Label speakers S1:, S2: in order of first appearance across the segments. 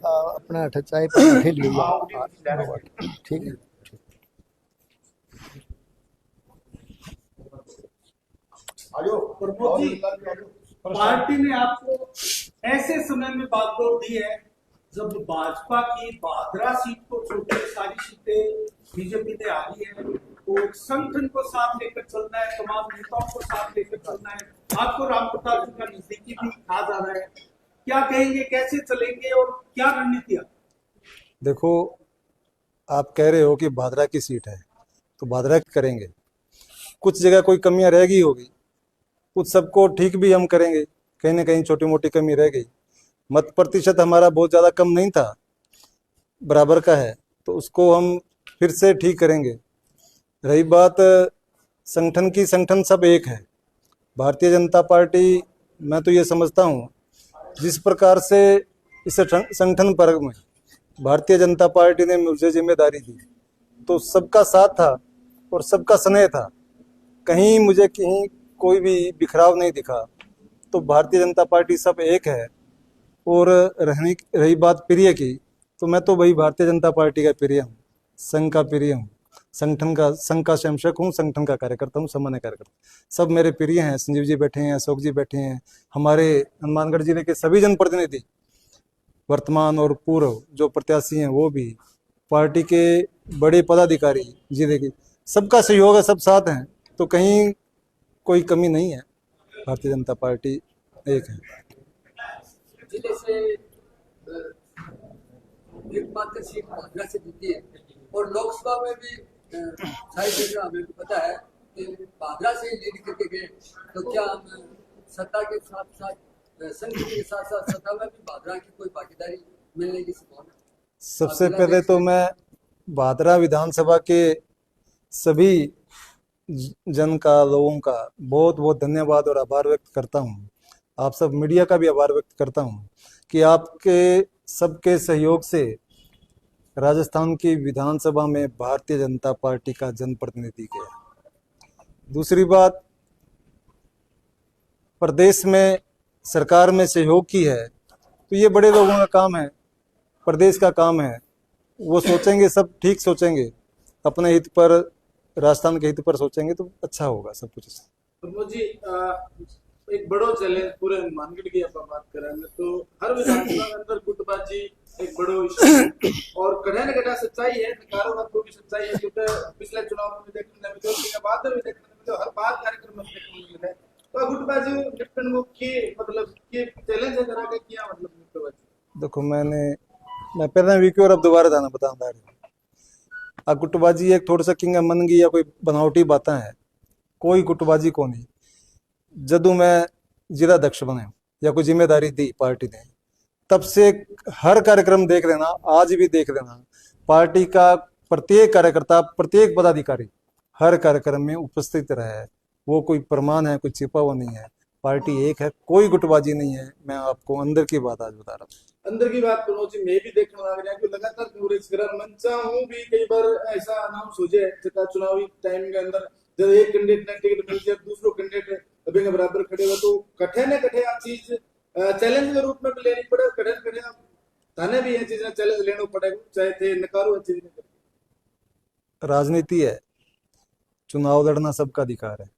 S1: अपना चाय पर लिया। ठीक है।
S2: प्रमोद जी, पार्टी ने आपको ऐसे समय में बागडोर दी है जब भाजपा की भादरा सीट को छोड़कर सारी सीटें बीजेपी ने आ गई है, तो संगठन को साथ लेकर चलना है, तमाम नेताओं को साथ लेकर चलना है। आपको राम प्रताप जी का नजदीकी भी कहा जा रहा है, क्या कहेंगे, कैसे चलेंगे और क्या रणनीतियां?
S3: देखो, आप कह रहे हो कि भादरा की सीट है तो भादरा की करेंगे। कुछ जगह कोई कमियां रह गई होगी, कुछ सबको ठीक भी हम करेंगे, कहीं ना कहीं छोटी मोटी कमी रह गई। मत प्रतिशत हमारा बहुत ज़्यादा कम नहीं था, बराबर का है, तो उसको हम फिर से ठीक करेंगे। रही बात संगठन की, संगठन सब एक है। भारतीय जनता पार्टी, मैं तो ये समझता हूँ जिस प्रकार से इस संगठन पर में भारतीय जनता पार्टी ने मुझे जिम्मेदारी दी तो सबका साथ था और सबका स्नेह था, कहीं मुझे कहीं कोई भी बिखराव नहीं दिखा। तो भारतीय जनता पार्टी सब एक है। और रही बात प्रिय की, तो मैं तो भाई भारतीय जनता पार्टी का प्रिय हूँ, संघ का प्रिय हूँ, संघ का संरक्षक हूँ, संगठन का कार्यकर्ता हूँ, सामान्य कार्यकर्ता, सब मेरे प्रिय हैं। संजीव जी बैठे हैं, अशोक जी बैठे हैं, हमारे हनुमानगढ़ जिले के सभी जनप्रतिनिधि, वर्तमान और पूर्व जो प्रत्याशी हैं वो भी, पार्टी के बड़े पदाधिकारी जिले के, सबका सहयोग है, सब साथ हैं, तो कहीं कोई कमी नहीं है। भारतीय जनता पार्टी एक है।
S4: जिले से एकमात्र सीट भादरा से जीती है और लोकसभा में भी सारी जगह हमें पता है कि भादरा से लीड करके गए, तो क्या हम सत्ता के साथ साथ संघ के साथ साथ सत्ता में भी भादरा की कोई भागीदारी मिलने की संभावना?
S3: सबसे पहले तो मैं भादरा विधानसभा के सभी जन का, लोगों का बहुत बहुत धन्यवाद और आभार व्यक्त करता हूँ। आप सब मीडिया का भी आभार व्यक्त करता हूँ कि आपके सबके सहयोग से राजस्थान की विधानसभा में भारतीय जनता पार्टी का जनप्रतिनिधि गया। दूसरी बात, प्रदेश में सरकार में सहयोग की है, तो ये बड़े लोगों का काम है, प्रदेश का काम है। वो सोचेंगे, सब ठीक सोचेंगे, अपने हित पर, राजस्थान के हित पर सोचेंगे तो अच्छा होगा सब कुछ।
S2: प्रमोद जी, एक बड़ो चैलेंज पूरे हनुमानगढ़ की आप बात करेंगे तो हर विधानसभा के अंदर गुटबाजी एक बड़ो इशू और कढ़े न कढ़ा सच्चाई है, नकारों को भी सच्चाई है, क्योंकि पिछले चुनाव में देखने में मिले, उसके बाद में भी देखने में मिले, हर बार कार्यक्रम में देखने में मिले। तो गुटबाजी निपटन को की मतलब ये चैलेंज है जरा के किया मतलब गुटबाजी?
S3: देखो, मैं पहले वीके और अब दोबारा जाना बताऊंगा। आ गुटबाजी एक थोड़ा सा किंगा मन गई या कोई बनावटी बातें है, कोई गुटबाजी को नहीं। जदू मैं जिला अध्यक्ष बने या कोई जिम्मेदारी दी पार्टी ने, तब से हर कार्यक्रम देख लेना, आज भी देख लेना, पार्टी का प्रत्येक कार्यकर्ता, प्रत्येक पदाधिकारी हर कार्यक्रम में उपस्थित रहे। वो कोई प्रमाण है, कोई छिपा हुआ नहीं है। पार्टी एक है, कोई गुटबाजी नहीं है। मैं आपको अंदर की बात आज बता रहा हूँ।
S2: अंदर की बात प्रमोद जी मैं भी देखने लग रहा हूँ, लगातार कांग्रेस ग्रह मंचा हूँ भी, कई बार ऐसा अनाउंस हो जाए चुनावी टाइम के अंदर, जब एक कैंडिडेट ने टिकट मिल जाए, दूसरो कैंडिडेट अभी के बराबर खड़े हुए, तो कठे न कठे आ चीज चैलेंज के रूप में भी लेनी पड़े, कठे न कठे थाने भी ये चीज चैलेंज लेना पड़ेगा, चाहे थे नकारो चीज नहीं।
S3: राजनीति है, चुनाव लड़ना सबका अधिकार है,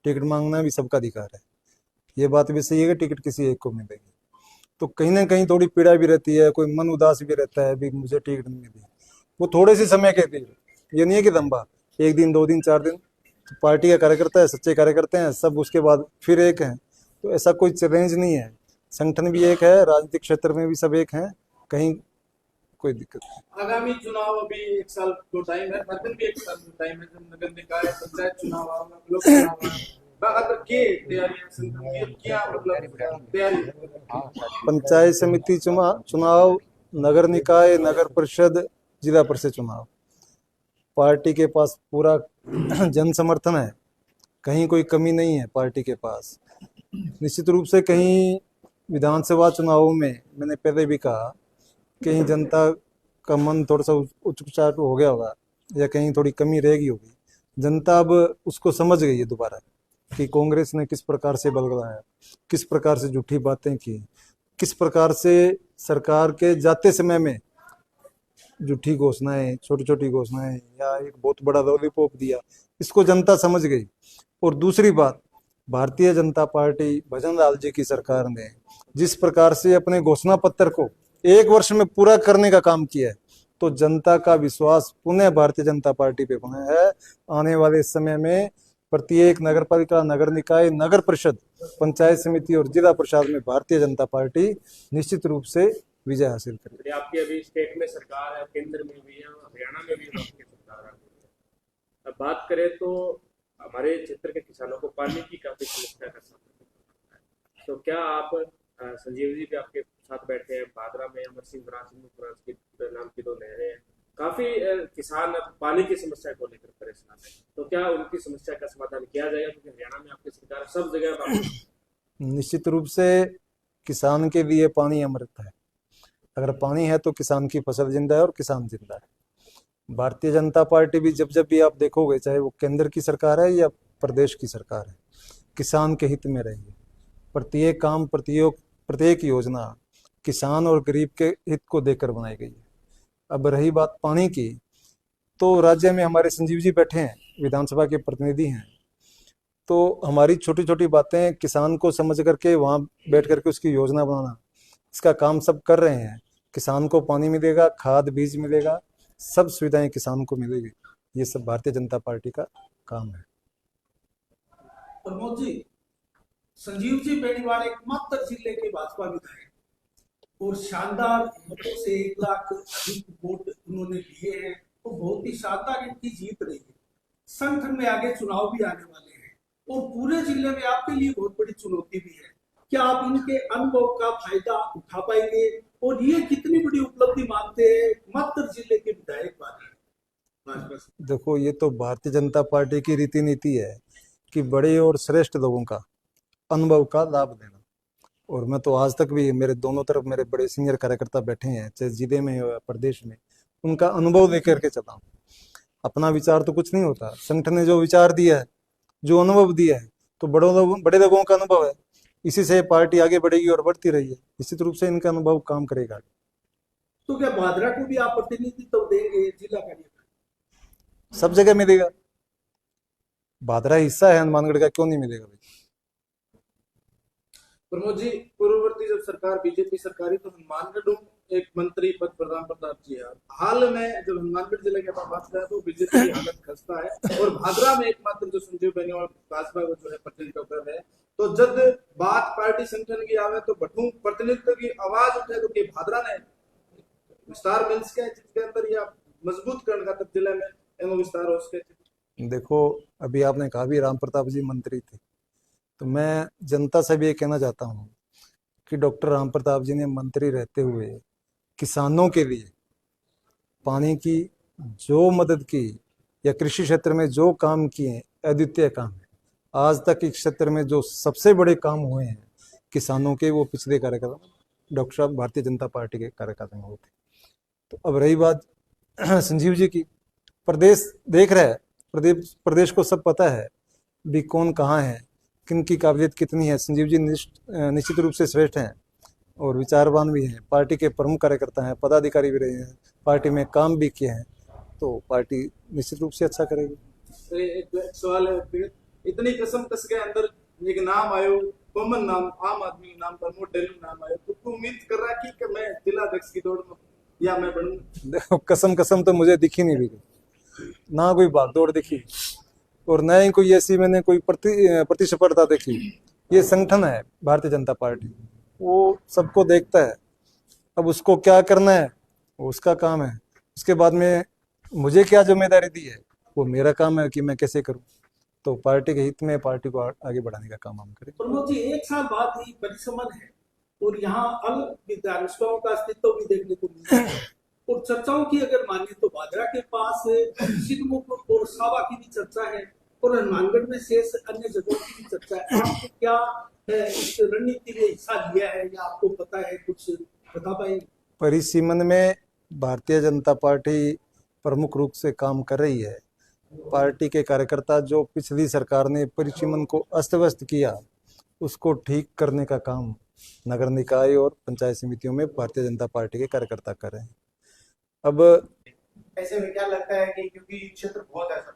S3: टिकट मांगना भी सबका अधिकार है। ये बात भी सही है कि टिकट किसी एक को मिलेगी, तो कहीं ना कहीं थोड़ी पीड़ा भी रहती है, कोई मन उदास भी रहता है भी मुझे टिकट नहीं मिली। वो थोड़े से समय कहती है, ये नहीं है कि लंबा, एक दिन, 2 दिन, 4 दिन। तो पार्टी का कार्यकर्ता है, सच्चे कार्यकर्ता हैं सब, उसके बाद फिर एक हैं, तो ऐसा कोई चैलेंज नहीं है। संगठन भी एक है, राजनीतिक क्षेत्र में भी सब एक हैं, कहीं कोई दिक्कत नहीं।
S2: आगामी चुनाव अभी 1 साल को टाइम है, हर दिन भी 1 साल का टाइम है, जब नगर निकाय पंचायत चुनाव आएगा, लोक चुनाव आएगा, के तैयारियां क्या मतलब तैयारी?
S3: पंचायत समिति चुनाव, नगर निकाय, नगर परिषद, जिला परिषद चुनाव, पार्टी के पास पूरा जन समर्थन है, कहीं कोई कमी नहीं है पार्टी के पास। निश्चित रूप से कहीं विधानसभा चुनावों में मैंने पहले भी कहा, कहीं जनता का मन थोड़ा सा उचकुचाहट हो गया होगा या कहीं थोड़ी कमी रहेगी होगी। जनता अब उसको समझ गई है दोबारा कि कांग्रेस ने किस प्रकार से बलगलाया, किस प्रकार से झूठी बातें की, किस प्रकार से सरकार के जाते समय में झूठी घोषणाएं, छोटी छोटी घोषणाएं या एक बहुत बड़ा लॉलीपॉप दिया, इसको जनता समझ गई। और दूसरी बात, भारतीय जनता पार्टी भजन लाल जी की सरकार ने जिस प्रकार से अपने घोषणा पत्र को 1 वर्ष में पूरा करने का काम किया है, तो जनता का विश्वास पुनः भारतीय जनता पार्टी पे बना है। आने वाले समय में प्रत्येक नगर पालिका, नगर निकाय, नगर परिषद, पंचायत समिति और जिला परिषद में भारतीय जनता पार्टी निश्चित रूप से विजय हासिल करेगी।
S5: आपकी अभी स्टेट में सरकार है, केंद्र में भी है और हरियाणा में भी आपकी सरकार है। अब बात करें तो हमारे क्षेत्र के किसानों को पानी की काफी समस्या का सामना करना है, तो क्या आप संजीव जी भी आपके साथ बैठे हैं, भादरा में अमर सिंह ब्रांच की नाम की 2 नहरें हैं, काफी किसान पानी की समस्या को लेकर परेशान है, तो क्या उनकी समस्या का समाधान किया जाएगा? क्योंकि हरियाणा में आपकी सरकार सब जगह
S3: निश्चित रूप से किसान के लिए पानी अमृत है। अगर पानी है तो किसान की फसल जिंदा है और किसान जिंदा है। भारतीय जनता पार्टी भी जब भी आप देखोगे, चाहे वो केंद्र की सरकार है या प्रदेश की सरकार है, किसान के हित में रहेगी। प्रत्येक काम, प्रत्येक योजना किसान और गरीब के हित को देकर बनाई गई है। अब रही बात पानी की, तो राज्य में हमारे संजीव जी बैठे हैं, विधानसभा के प्रतिनिधि हैं, तो हमारी छोटी छोटी बातें किसान को समझ करके वहाँ बैठ करके उसकी योजना बनाना, इसका काम सब कर रहे हैं। किसान को पानी मिलेगा, खाद बीज मिलेगा, सब सुविधाएं किसान को मिलेगी। ये सब भारतीय जनता पार्टी का काम है।
S2: प्रमोद जी, संजीव जी बेनीवाल एकमात्र जिले के भाजपा विधायक और शानदार मतों से 1 लाख अधिक वोट उन्होंने लिए हैं, तो बहुत ही शानदार इनकी जीत रही है। संगठन में आगे चुनाव भी आने वाले हैं और पूरे जिले में आपके लिए बहुत बड़ी चुनौती भी है। क्या आप इनके अनुभव का फायदा उठा पाएंगे और ये कितनी बड़ी उपलब्धि मानते हैं मात्र जिले के विधायक भाजपा से?
S3: देखो, ये तो भारतीय जनता पार्टी की रीति नीति है कि बड़े और श्रेष्ठ लोगों का अनुभव का लाभ देना। और मैं तो आज तक भी, मेरे दोनों तरफ मेरे बड़े सीनियर कार्यकर्ता बैठे हैं, चाहे जिले में हो या प्रदेश में, उनका अनुभव लेकर के चला हूं। अपना विचार तो कुछ नहीं होता, संगठन ने जो विचार दिया है, जो अनुभव दिया है, तो बड़े लोगों का अनुभव है, इसी से पार्टी आगे बढ़ेगी और बढ़ती रही है। निश्चित रूप से इनका अनुभव काम करेगा।
S2: तो क्या भादरा को भी आप प्रतिनिधित्व देंगे जिला का?
S3: सब जगह मिलेगा, भादरा हिस्सा है हनुमानगढ़ का, क्यों नहीं मिलेगा भाई?
S2: प्रमोद जी, पूर्ववर्ती जब सरकार बीजेपी सरकार ही, तो हनुमानगढ़ एक मंत्री पद प्रदान प्रताप जी है। हाल में जब हनुमानगढ़ जिले की बात करें तो बीजेपी की हालत खस्ता है और भादरा में एकमात्र जो संजीव बेनीवाल भाजपा को जो है प्रतिनिधित्व कर रहे हैं, तो जब बात पार्टी संगठन की आवे तो बठू प्रतिनिधित्व की आवाज उठे, तो भादरा ने विस्तार मिल सके जिसके अंदर या मजबूत करने का जिले में एवं विस्तार हो सके।
S3: देखो, अभी आपने कहा भी राम प्रताप जी मंत्री थे, तो मैं जनता से भी ये कहना चाहता हूँ कि डॉक्टर राम प्रताप जी ने मंत्री रहते हुए किसानों के लिए पानी की जो मदद की या कृषि क्षेत्र में जो काम किए, अद्वितीय काम है। आज तक इस क्षेत्र में जो सबसे बड़े काम हुए हैं किसानों के, वो पिछले कार्यकाल डॉक्टर साहब भारतीय जनता पार्टी के कार्यकाल में हुए थे। तो अब रही बात संजीव जी की, प्रदेश देख रहा है, प्रदेश को सब पता है भी कौन कहाँ है, किन की काबिलियत कितनी है। संजीव जी निश्चित रूप से श्रेष्ठ हैं और विचारवान भी हैं, पार्टी के प्रमुख कार्यकर्ता हैं, पदाधिकारी भी रहे हैं, पार्टी में काम भी किए हैं, तो पार्टी निश्चित रूप से अच्छा करेगी।
S2: एक सवाल है, इतनी कसम कस के अंदर एक नाम आयो, कॉमन नाम, आम आदमी नाम, प्रमोद डेलू नाम आयो, तो उम्मीद कर रहा है कि मैं जिला अध्यक्ष की दौड़ में या मैं बनूं?
S3: देखो, कसम तो मुझे दिखी नहीं भी, ना कोई भागदौड़ दिखी और न ही कोई ऐसी मैंने कोई प्रतिस्पर्धा देखी। ये संगठन है भारतीय जनता पार्टी, वो सबको देखता है। अब उसको क्या करना है वो उसका काम है, उसके बाद में मुझे क्या जिम्मेदारी दी है वो मेरा काम है कि मैं कैसे करूं। तो पार्टी के हित में पार्टी को आगे बढ़ाने का काम हम करें।
S2: प्रमोद जी, 1 साल बाद ही परिसमन है और यहाँ अलग विधानसभाओं का अस्तित्व भी देखने को मिलता है और चर्चाओं की अगर माने तो भादरा के पास सिद्धमुख और सावा की भी चर्चा है और हनुमानगढ़ में शेष अन्य जगहों की भी चर्चा है। आपको क्या इस रणनीति में हिस्सा लिया है या आपको पता है, कुछ बता पाएंगे?
S3: परिसीमन में भारतीय जनता पार्टी प्रमुख रूप से काम कर रही है। पार्टी के कार्यकर्ता जो पिछली सरकार ने परिसीमन को अस्त व्यस्त किया, उसको ठीक करने का काम नगर निकाय और पंचायत समितियों में भारतीय जनता पार्टी के कार्यकर्ता कर रहे हैं। अब
S6: ऐसे में क्या लगता है कि क्योंकि क्षेत्र बहुत है सर,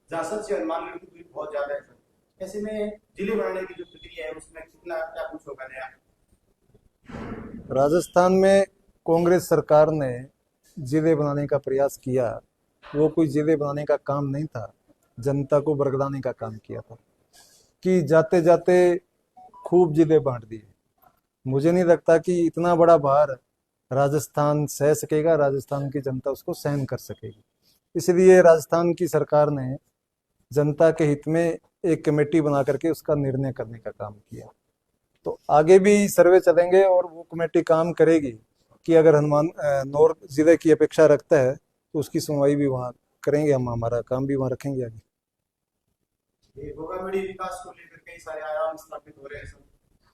S6: जासद से हनुमानगढ़ की दूरी बहुत ज्यादा है सर, ऐसे में जिले बनाने की जो प्रक्रिया है उसमें कितना क्या कुछ होगा नया?
S3: राजस्थान में कांग्रेस सरकार ने जिले बनाने का प्रयास किया, वो कोई जिले बनाने का काम नहीं था, जनता को बरगलाने का काम किया था कि जाते जाते खूब जिले बांट दिए। मुझे नहीं लगता कि इतना बड़ा भार राजस्थान सह सकेगा, राजस्थान की जनता उसको सहन कर सकेगी। इसलिए राजस्थान की सरकार ने जनता के हित में एक कमेटी बना करके उसका निर्णय करने का काम किया। तो आगे भी सर्वे चलेंगे और वो कमेटी काम करेगी कि अगर नौर जिले की अपेक्षा रखता है तो उसकी सुनवाई भी वहाँ करेंगे, हम हमारा काम भी वहाँ रखेंगे आगे।
S6: ये गोगामेडी विकास को लेकर कई सारे आयाम स्थापित हो रहे हैं सर,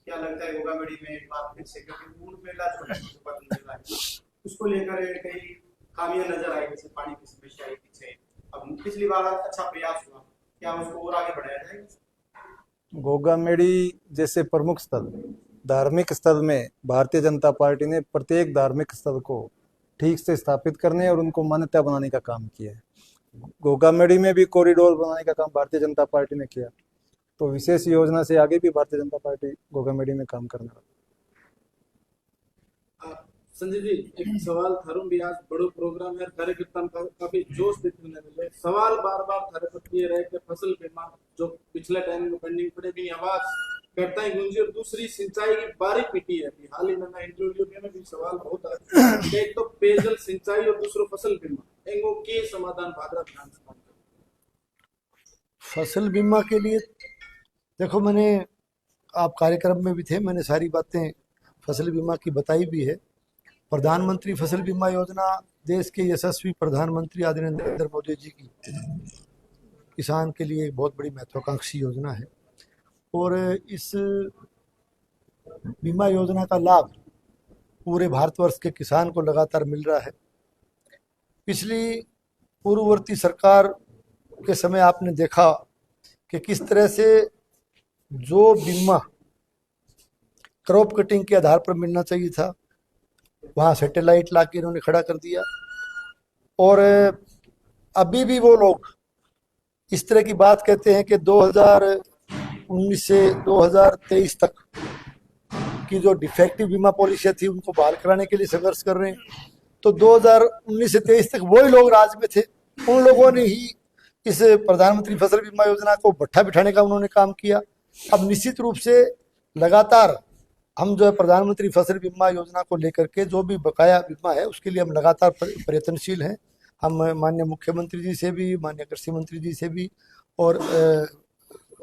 S6: क्या लगता है गोगामेडी में एक बार फिर से, क्योंकि मूल मेला जो है मेला है उसको लेकर कई खामियां नजर आई, जैसे पानी की समस्या आई पीछे, अब पिछली बार अच्छा प्रयास हुआ, क्या उसको और आगे बढ़ाया जाएगा?
S3: गोगामेडी जैसे प्रमुख स्थल, धार्मिक स्थल में भारतीय जनता पार्टी ने प्रत्येक धार्मिक स्थल को ठीक से स्थापित करने और उनको मान्यता बनाने का काम किया है। गोगामेडी में भी कॉरिडोर बनाने का काम भारतीय जनता पार्टी ने किया, तो विशेष योजना से आगे भी भारतीय जनता पार्टी गोगामेडी में काम करने वाली।
S2: संजय जी, एक सवाल थारू भी आज बड़ो प्रोग्राम है, कार्यकर्ता का काफी जोश देखने मिले। सवाल बार बार थारे पर ये रहे कि फसल बीमा जो पिछले टाइम में पेंडिंग पड़े भी आवाज करता है गुंजी, और दूसरी सिंचाई की बारी पिटी है। हाल ही में मैं इंटरव्यू में भी सवाल बहुत आया, एक तो पेयजल सिंचाई और दूसरो फसल बीमा, इनको के समाधान भाद्रा विधानसभा में?
S1: फसल बीमा के लिए देखो, मैंने आप कार्यक्रम में भी थे, मैंने सारी बातें फसल बीमा की बताई भी है। प्रधानमंत्री फसल बीमा योजना देश के यशस्वी प्रधानमंत्री आदरणीय नरेंद्र मोदी जी की किसान के लिए बहुत बड़ी महत्वाकांक्षी योजना है, और इस बीमा योजना का लाभ पूरे भारतवर्ष के किसान को लगातार मिल रहा है। पिछली पूर्ववर्ती सरकार के समय आपने देखा कि किस तरह से जो बीमा क्रॉप कटिंग के आधार पर मिलना चाहिए था, वहाँ सैटेलाइट ला के इन्होंने खड़ा कर दिया, और अभी भी वो लोग इस तरह की बात कहते हैं कि 2019 से 2023 तक की जो डिफेक्टिव बीमा पॉलिसी थी उनको बहाल कराने के लिए संघर्ष कर रहे हैं। तो 2019 से 23 तक वही लोग राज में थे, उन लोगों ने ही इस प्रधानमंत्री फसल बीमा योजना को भट्ठा बिठाने का उन्होंने काम किया। अब निश्चित रूप से लगातार हम जो है प्रधानमंत्री फसल बीमा योजना को लेकर के जो भी बकाया बीमा है उसके लिए हम लगातार प्रयत्नशील हैं। हम माननीय मुख्यमंत्री जी से भी, माननीय कृषि मंत्री जी से भी, और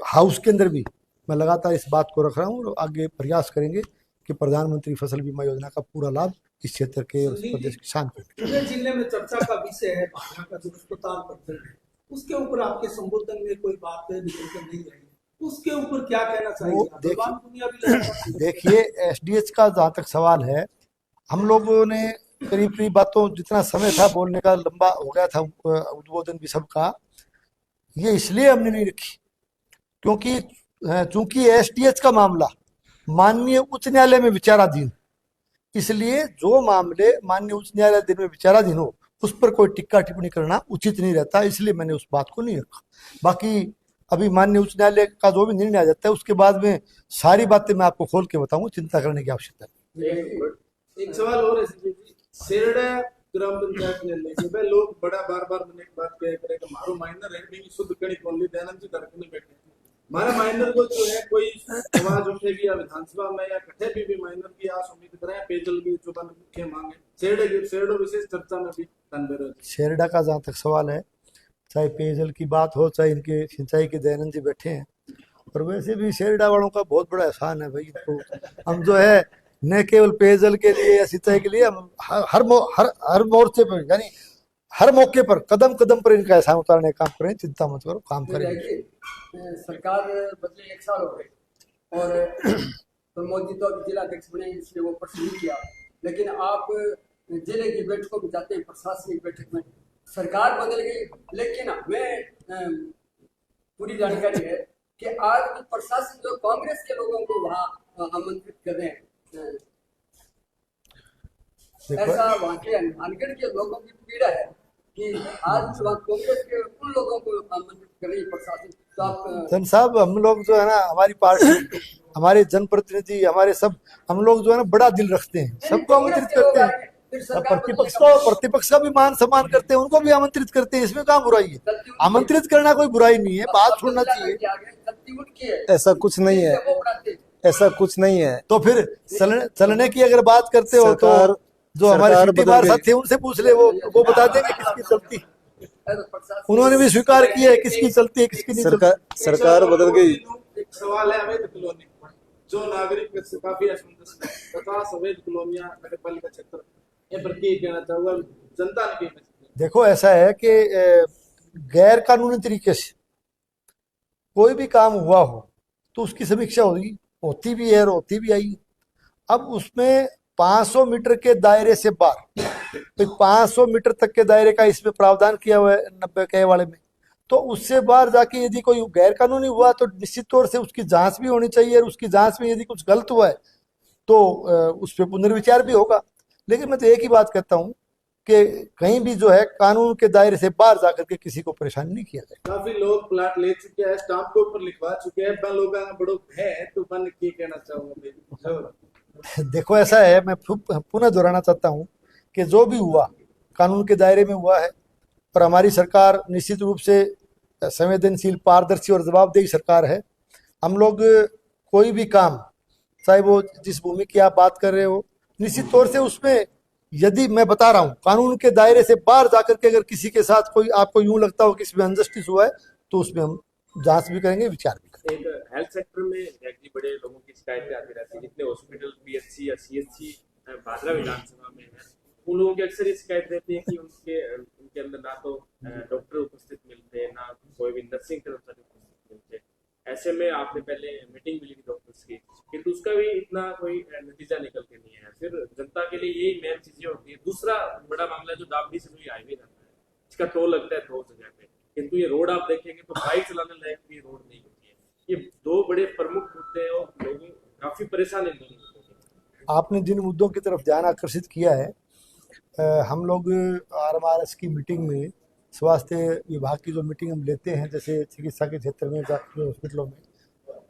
S1: हाउस के अंदर भी मैं लगातार इस बात को रख रहा हूँ, और आगे प्रयास करेंगे कि प्रधानमंत्री फसल बीमा योजना का पूरा लाभ इस क्षेत्र के और प्रदेश किसान को।
S2: जिले में चर्चा का विषय है भाजपा का जो अस्पताल पद्धति है, उसके ऊपर आपके संबोधन में कोई बात निकल कर नहीं रही, उसके ऊपर क्या कहना चाहिए?
S1: देखिए, एसडीएच का जहाँ तक सवाल है, हम लोगों ने करीब बातों जितना समय था बोलने का लंबा हो गया था उद्बोधन भी सबका, ये इसलिए हमने नहीं रखी क्योंकि चूंकि एसडीएच का मामला माननीय उच्च न्यायालय में विचाराधीन, इसलिए जो मामले माननीय उच्च न्यायालय में विचाराधीन हो उस पर कोई टिक्का टिप्पणी करना उचित नहीं रहता, इसलिए मैंने उस बात को नहीं रखा। बाकी अभी माननीय उच्च न्यायालय का जो भी निर्णय आ जाता है उसके बाद में सारी बातें मैं आपको खोल के बताऊंगा, चिंता करने की आवश्यकता नहीं।
S2: एक सवाल और है, सेरड़ा ग्राम पंचायत ने लोग बड़ा बार मैंने एक बात कह करे कि मारो माइनर है भी शुद्ध कड़ी कोली दयानंद जी धरक नहीं बैठे, हमारे माइनर को जो है कोई आवाज उठेगी या विधानसभा में या कटे भी माइनर की आस उम्मीद करें, पेयजल की जो मुख्य मांग है, सेरड़ा विशेष चर्चा में भी।
S1: सेरड़ा का जहाँ तक सवाल है, चाहे पेयजल की बात हो चाहे इनके सिंचाई के दयानंद जी बैठे हैं, और वैसे भी सेरड़ा वालों का बहुत बड़ा एहसान है भाई। तो हम जो है न केवल पेयजल के लिए या सिंचाई के लिए, हम हर मोर्चे पर यानी हर मौके पर कदम कदम पर इनका एहसान उतारने का काम करें, चिंता मत करो, काम
S4: तो
S1: करेंगे।
S4: देखिए सरकार बदले 1 साल हो गए और प्रमोद जी तो अभी जिला अध्यक्ष बने, इसलिए वो प्रश्न नहीं किया, लेकिन आप जिले की बैठकों में जाते हैं, प्रशासनिक बैठक में सरकार बदल गई, लेकिन हमें पूरी जानकारी है कि आज भी प्रशासन जो कांग्रेस के लोगों को वहाँ आमंत्रित कर रहे हैं। ऐसा वहाँ के अनगढ़ के लोगों की पीड़ा है कि आज वहाँ कांग्रेस के उन लोगों को आमंत्रित कर रही है प्रशासन। तो आप
S1: जन साहब, हम लोग जो है ना, हमारी पार्टी, हमारे जनप्रतिनिधि, हमारे सब, हम लोग जो है ना बड़ा दिल रखते हैं, सबको आमंत्रित करते हैं। प्रतिपक्ष का भी मान सम्मान करते हैं, उनको भी आमंत्रित करते हैं, इसमें कहाँ बुराई है? आमंत्रित करना कोई बुराई नहीं है, बात छोड़ना चाहिए।
S3: ऐसा कुछ नहीं है, ऐसा कुछ नहीं है।
S1: तो फिर चलने की अगर बात करते हो तो जो हमारे सिटीवार साथी हैं उनसे पूछ ले, वो बता देंगे किसकी चलती। उन्होंने भी स्वीकार किया है किसकी चलती है किसकी नहीं चलती।
S3: सरकार बदल गई।
S2: एक सवाल है अवैध कॉलोनी, जो नागरिक से काफी असमंजस है, 50 अवैध कॉलोनियां नगर पालिका क्षेत्र ये पर की कहना चाहूंगा, जनता ने
S1: देखो ऐसा है कि गैर कानूनी तरीके से कोई भी काम हुआ हो तो उसकी समीक्षा होगी, होती भी है और होती भी आई। अब उसमें 500 मीटर के दायरे से बाहर, तो 500 मीटर तक के दायरे का इसमें प्रावधान किया हुआ है 90 के वाले में, तो उससे बाहर जाके यदि कोई गैर कानूनी हुआ तो निश्चित तौर से उसकी जांच भी होनी चाहिए, और उसकी जांच में यदि कुछ गलत हुआ है तो उस पर पुनर्विचार भी होगा। लेकिन मैं तो एक ही बात कहता हूँ कि कहीं भी जो है कानून के दायरे से बाहर जाकर के किसी को परेशान नहीं किया जाए।
S2: काफी लोग प्लाट ले चुके हैं, स्टाम्प के ऊपर लिखवा चुके हैं, बन लोग बड़ो है तो बन की कहना चाहूंगा।
S1: देखो ऐसा है, मैं पुनः दोहराना चाहता हूँ कि जो भी हुआ कानून के दायरे में हुआ है, और हमारी सरकार निश्चित रूप से संवेदनशील, पारदर्शी और जवाबदेही सरकार है। हम लोग कोई भी काम, चाहे वो जिस भूमि की आप बात कर रहे हो, निश्चित तौर से उसमें यदि मैं बता रहा हूँ कानून के दायरे से बाहर जाकर के अगर किसी के साथ कोई आपको यूं लगता हो कि इसमें अनजस्टिस हुआ है तो उसमें हम जांच भी करेंगे, विचार भी करेंगे।
S5: एक हेल्थ सेक्टर में एक्चुअली बड़े लोगों की शिकायतें आती रहती है, जितने हॉस्पिटल, पीएचसी या सीएचसी भादरा विधानसभा में है, उन लोगों की अक्सर ये शिकायत रहती है कि उनके अंदर ना तो डॉक्टर उपस्थित मिलते हैं, ना कोई भी नर्सिंग कर्मचारी उपस्थित मिलते। ऐसे में आपने पहले मीटिंग भी ली डॉक्टर्स की, किंतु उसका भी इतना कोई नतीजा निकल के नहीं है। फिर जनता के लिए यही मेन चीजें होती है। दूसरा बड़ा मामला जो दाबड़ी से जो हाईवे जाता है, इसका टोल लगता है 2 जगह पे, किंतु ये रोड आप देखेंगे तो बाइक चलाने लायक भी रोड नहीं होती है। ये 2 बड़े प्रमुख मुद्दे हैं और लोग काफी परेशान हैं दोनों मुद्दों।
S1: आपने जिन मुद्दों की तरफ ध्यान आकर्षित किया है, हम लोग RMRS की मीटिंग में, स्वास्थ्य विभाग की जो मीटिंग हम लेते हैं, जैसे चिकित्सा के क्षेत्र में हॉस्पिटलों में,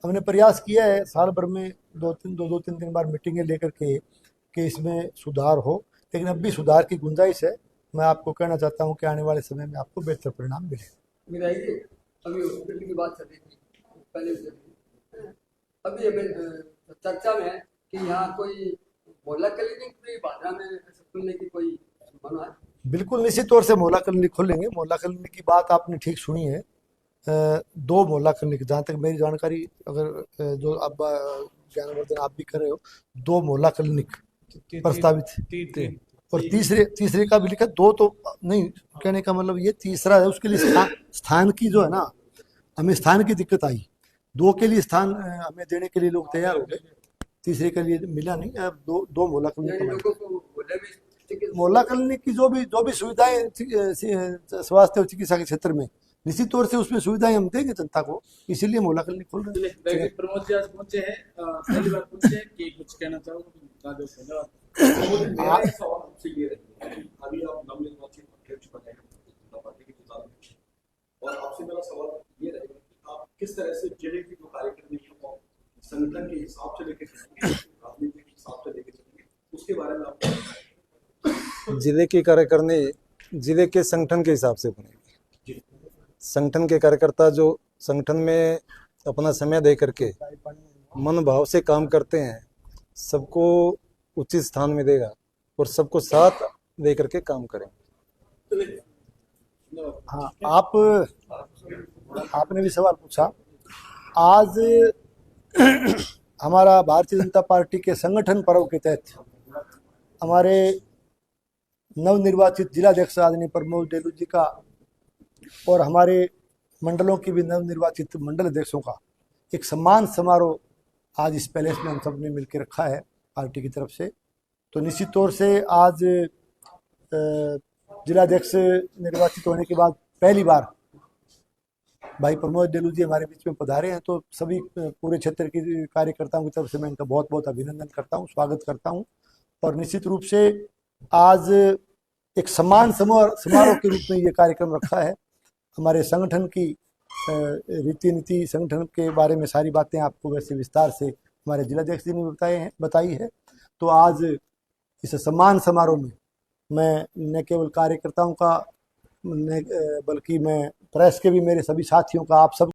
S1: हमने प्रयास किया है साल भर में 2-3 बार मीटिंगें लेकर के कि इसमें सुधार हो, लेकिन अब भी सुधार की गुंजाइश है। मैं आपको कहना चाहता हूं कि आने वाले समय में आपको बेहतर परिणाम मिलेगा।
S4: अभी हॉस्पिटल की बात चल रही थी पहले से, अभी चर्चा में है कि यहाँ कोई मोहल्ला क्लिनिक भी भादरा में खुलने की कोई संभावना है?
S1: बिल्कुल, निश्चित तौर से मोहल्ला क्लिनिक खोलेंगे। मोहल्ला क्लिनिक की बात आपने ठीक सुनी है। 2 मोहल्ला क्लिनिक, जहाँ तक मेरी जानकारी, अगर जो अब ज्ञानवर्धन आप भी कर रहे हो, 2 मोहल्ला क्लिनिक प्रस्तावित है, और तीसरे का भी लिखा। 2 तो नहीं, कहने का मतलब ये तीसरा है। उसके लिए स्थान की जो है ना, हमें स्थान की दिक्कत आई। 2 के लिए स्थान हमें देने के लिए लोग तैयार हो गए, तीसरे के लिए मिला नहीं। अब 2 मोहल्ला क्लिनिक, मोहल्ला क्लिनिक की जो भी सुविधाएं स्वास्थ्य और चिकित्सा के क्षेत्र में, निश्चित तौर से उसमें सुविधाएं हम देंगे जनता को, इसीलिए मोहल्ला क्लिनिक खोल रहे हैं।
S2: प्रमोद जी आज पहुंचे हैं, पहली बार पहुंचे हैं कि कुछ कहना चाहूंगा। धन्यवाद।
S7: अभी आप नवनिर्वाचित अध्यक्ष बने हैं जनता पार्टी के जिलाध्यक्ष, और आपसे मेरा सवाल ये रहेगा कि आप किस तरह से जिले की जो कार्यकर्ता को संगठन के हिसाब से लेके चलेंगे, राजनीति के हिसाब से लेके चलेंगे, उसके बारे में आप
S3: जिले के कार्यकर्ता जिले के संगठन के हिसाब से बनेंगे। संगठन के कार्यकर्ता जो संगठन में अपना समय दे करके मन भाव से काम करते हैं, सबको उचित स्थान में देगा और सबको साथ दे करके काम करेंगे।
S1: हाँ, आपने भी सवाल पूछा। आज हमारा भारतीय जनता पार्टी के संगठन पर्व के तहत हमारे नवनिर्वाचित जिलाध्यक्ष आदरणीय प्रमोद डेलू जी का और हमारे मंडलों की भी नवनिर्वाचित मंडल अध्यक्षों का एक सम्मान समारोह आज इस पैलेस में हम सब ने मिलकर रखा है पार्टी की तरफ से। तो निश्चित तौर से आज जिलाध्यक्ष निर्वाचित होने के बाद पहली बार भाई प्रमोद डेलू जी हमारे बीच में पधारे हैं। तो सभी पूरे क्षेत्र के कार्यकर्ताओं की तरफ से मैं इनका बहुत बहुत अभिनंदन करता हूं, स्वागत करता हूं। और निश्चित रूप से आज एक सम्मान समारोह के रूप में ये कार्यक्रम रखा है। हमारे संगठन की रीति नीति, संगठन के बारे में सारी बातें आपको वैसे विस्तार से हमारे जिलाध्यक्ष जी ने बताई है। तो आज इस सम्मान समारोह में मैं न केवल कार्यकर्ताओं का बल्कि मैं प्रेस के भी, मेरे सभी साथियों का, आप सब